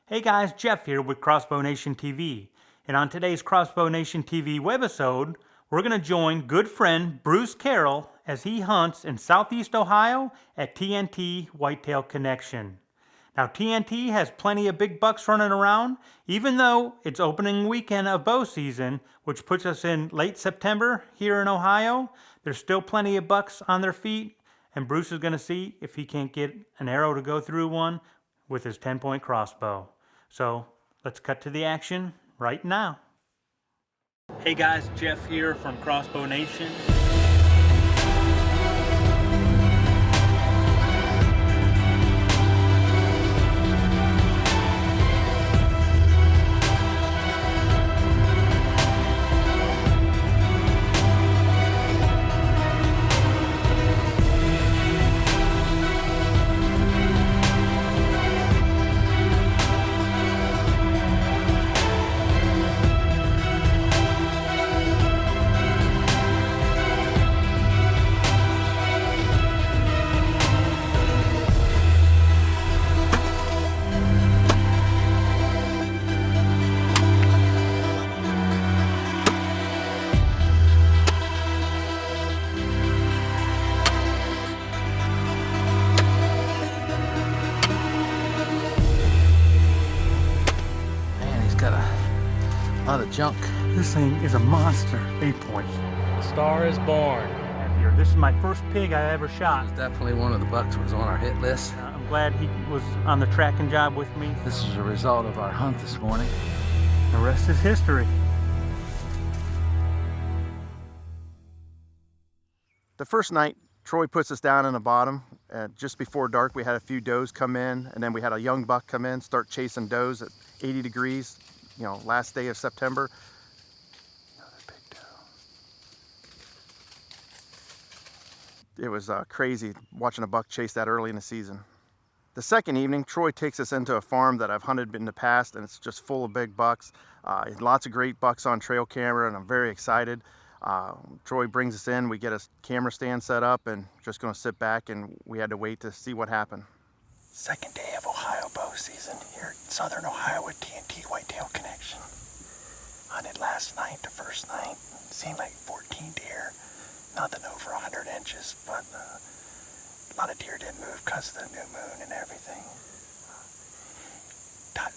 Hey guys, Jeff here with Crossbow Nation TV. And on today's Crossbow Nation TV webisode, we're going to join good friend Bruce Carroll as he hunts in Southeast Ohio at TNT Whitetail Connection. Now TNT has plenty of big bucks running around, even though it's opening weekend of bow season, which puts us in late September here in Ohio. There's still plenty of bucks on their feet, and Bruce is going to see if he can't get an arrow to go through one with his 10-point crossbow. So let's cut to the action right now. Hey guys, Jeff here from Crossbow Nation. A lot of junk. This thing is a monster 8-point. The star is born. This is my first pig I ever shot. This is definitely one of the bucks was on our hit list. I'm glad he was on the tracking job with me. This is a result of our hunt this morning. The rest is history. The first night, Troy puts us down in the bottom. Just before dark, we had a few does come in, and then we had a young buck come in, start chasing does at 80 degrees, last day of September. Another big doe. It was crazy watching a buck chase that early in the season. The second evening, Troy takes us into a farm that I've hunted in the past, and it's just full of big bucks. Lots of great bucks on trail camera, and I'm very excited. Troy brings us in, we get a camera stand set up, and just going to sit back, and we had to wait to see what happened. Second day of Ohio bow season here in southern Ohio with TNT Whitetail Connection. Hunted last night, the first night. Seemed like 14 deer. Nothing over 100 inches, but a lot of deer didn't move because of the new moon and everything.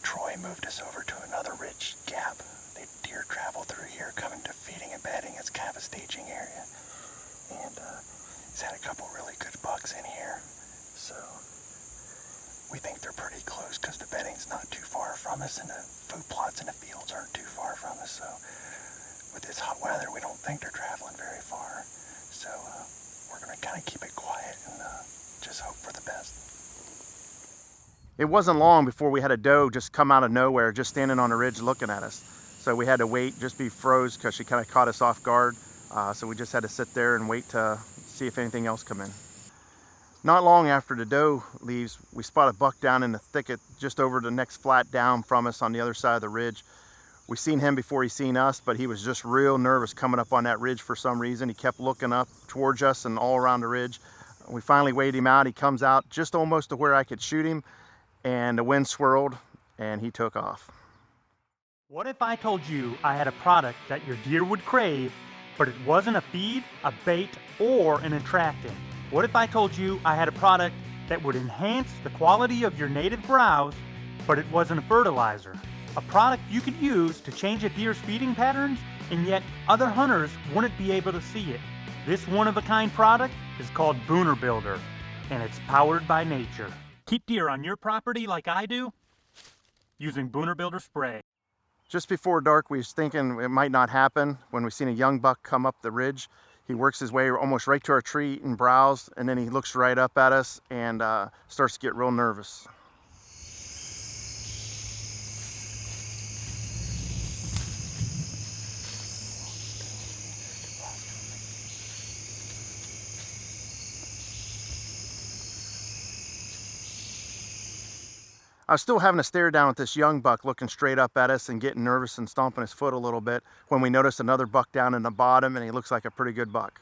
Troy moved us over to another ridge gap. The deer travel through here coming to feeding and bedding. It's kind of a staging area. And he's had a couple really good bucks in here. So we think they're pretty close because the bedding's not too far from us and the food plots in the fields aren't too far from us. So with this hot weather, we don't think they're traveling very far. So we're going to kind of keep it quiet and just hope for the best. It wasn't long before we had a doe just come out of nowhere, just standing on a ridge looking at us. So we had to wait, just be froze because she kind of caught us off guard. So we just had to sit there and wait to see if anything else come in. Not long after the doe leaves, we spot a buck down in the thicket just over the next flat down from us on the other side of the ridge. We seen him before he seen us, but he was just real nervous coming up on that ridge for some reason. He kept looking up towards us and all around the ridge. We finally weighed him out. He comes out just almost to where I could shoot him, and the wind swirled and he took off. What if I told you I had a product that your deer would crave, but it wasn't a feed, a bait, or an attractant? What if I told you I had a product that would enhance the quality of your native browse, but it wasn't a fertilizer? A product you could use to change a deer's feeding patterns, and yet other hunters wouldn't be able to see it. This one-of-a-kind product is called Booner Builder, and it's powered by nature. Keep deer on your property like I do, using Booner Builder spray. Just before dark, we was thinking it might not happen when we seen a young buck come up the ridge. He works his way almost right to our tree and browse, and then he looks right up at us and starts to get real nervous. I was still having to stare down at this young buck looking straight up at us and getting nervous and stomping his foot a little bit when we noticed another buck down in the bottom, and he looks like a pretty good buck.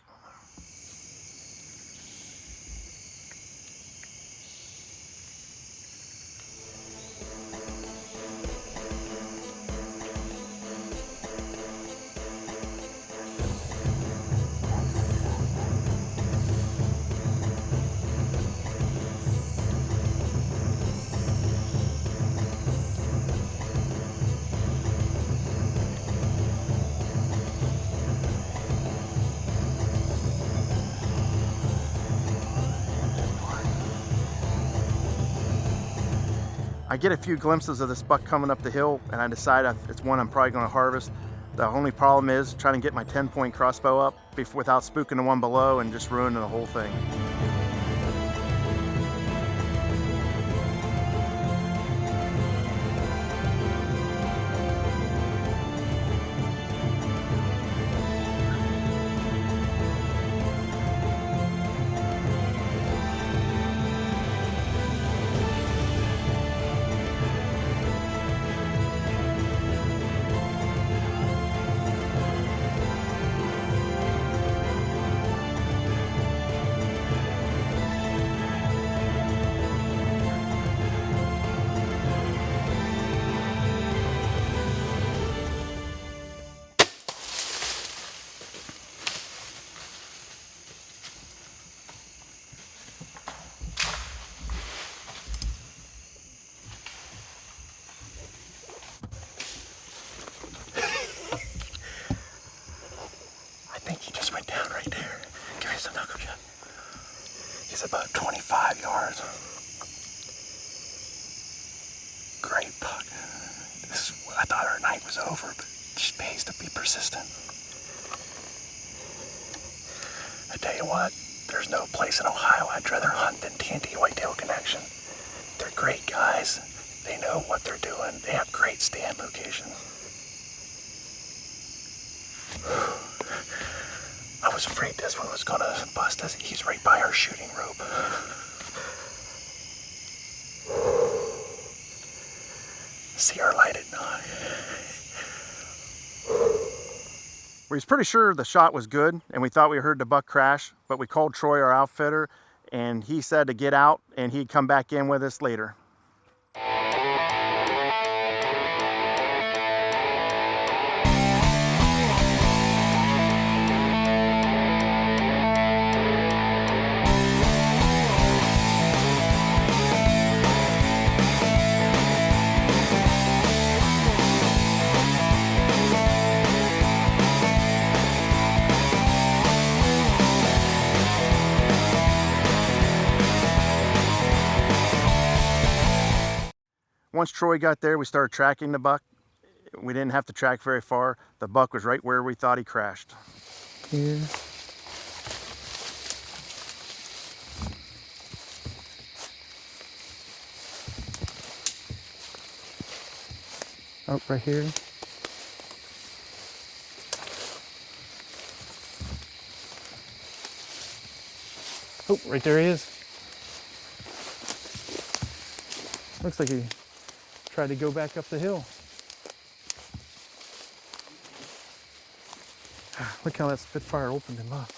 I get a few glimpses of this buck coming up the hill, and I decide it's one I'm probably going to harvest. The only problem is trying to get my 10-point crossbow up without spooking the one below and just ruining the whole thing. I think he just went down right there. Give me some knuckle shot. He's about 25 yards. Great buck. I thought our night was over, but she pays to be persistent. I tell you what, there's no place in Ohio I'd rather hunt than TNT Whitetail Connection. They're great guys. They know what they're doing. They have great stand locations. I was afraid this one was gonna bust us. He's right by our shooting rope. See our lighted knot. We was pretty sure the shot was good, and we thought we heard the buck crash, but we called Troy, our outfitter, and he said to get out and he'd come back in with us later. Once Troy got there, we started tracking the buck. We didn't have to track very far. The buck was right where we thought he crashed. Here. Oh, right here. Oh, right there he is. Looks like he tried to go back up the hill. Look how that Spitfire opened him up.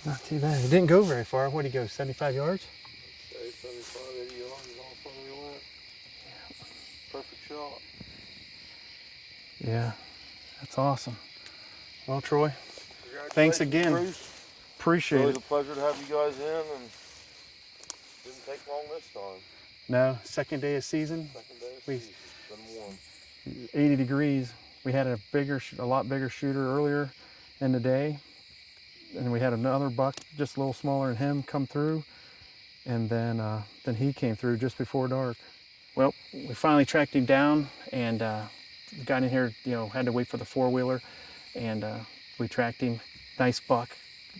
Not too bad. It didn't go very far. Where'd he go? 75 yards? 75, 80 yards is all far we went. Perfect shot. Yeah, that's awesome. Well, Troy, thanks again. Bruce. Appreciate Always it. a pleasure to have you guys in, and didn't take long this time. No, second day of season, Second day of We- season. Been warm. 80 degrees. We had a lot bigger shooter earlier in the day, and we had another buck just a little smaller than him come through, and then he came through just before dark. Well, we finally tracked him down, and got in here. Had to wait for the four-wheeler, and we tracked him. Nice buck,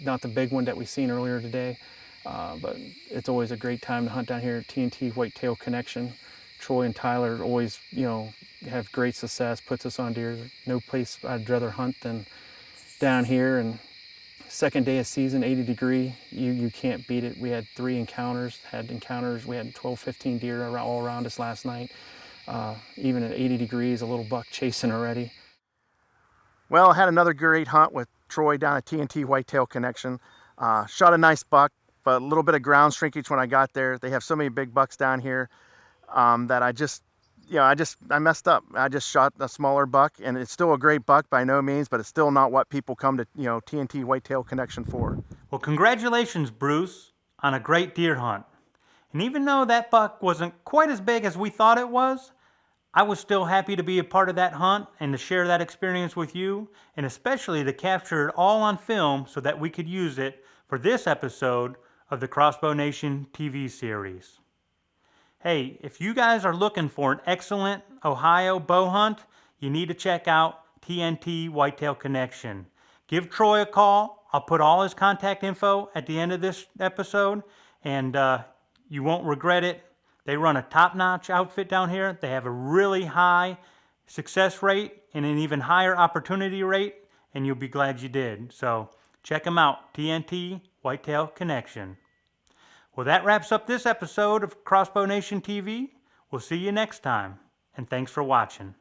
not the big one that we seen earlier today, but it's always a great time to hunt down here at TNT Whitetail Connection. Troy and Tyler always, have great success, puts us on deer. No place I'd rather hunt than down here. And second day of season, 80 degree, you can't beat it. We had 3 encounters, we had 12, 15 deer all around us last night. Even at 80 degrees, a little buck chasing already. Well, I had another great hunt with Troy down at TNT Whitetail Connection. Shot a nice buck, but a little bit of ground shrinkage when I got there. They have so many big bucks down here that I messed up. I just shot a smaller buck, and it's still a great buck by no means, but it's still not what people come to TNT Whitetail Connection for. Well, congratulations, Bruce, on a great deer hunt. And even though that buck wasn't quite as big as we thought it was, I was still happy to be a part of that hunt and to share that experience with you, and especially to capture it all on film so that we could use it for this episode of the Crossbow Nation TV series. Hey, if you guys are looking for an excellent Ohio bow hunt, you need to check out TNT Whitetail Connection. Give Troy a call. I'll put all his contact info at the end of this episode, and you won't regret it. They run a top-notch outfit down here. They have a really high success rate and an even higher opportunity rate, and you'll be glad you did. So check them out, TNT Whitetail Connection. Well, that wraps up this episode of Crossbow Nation TV. We'll see you next time, and thanks for watching.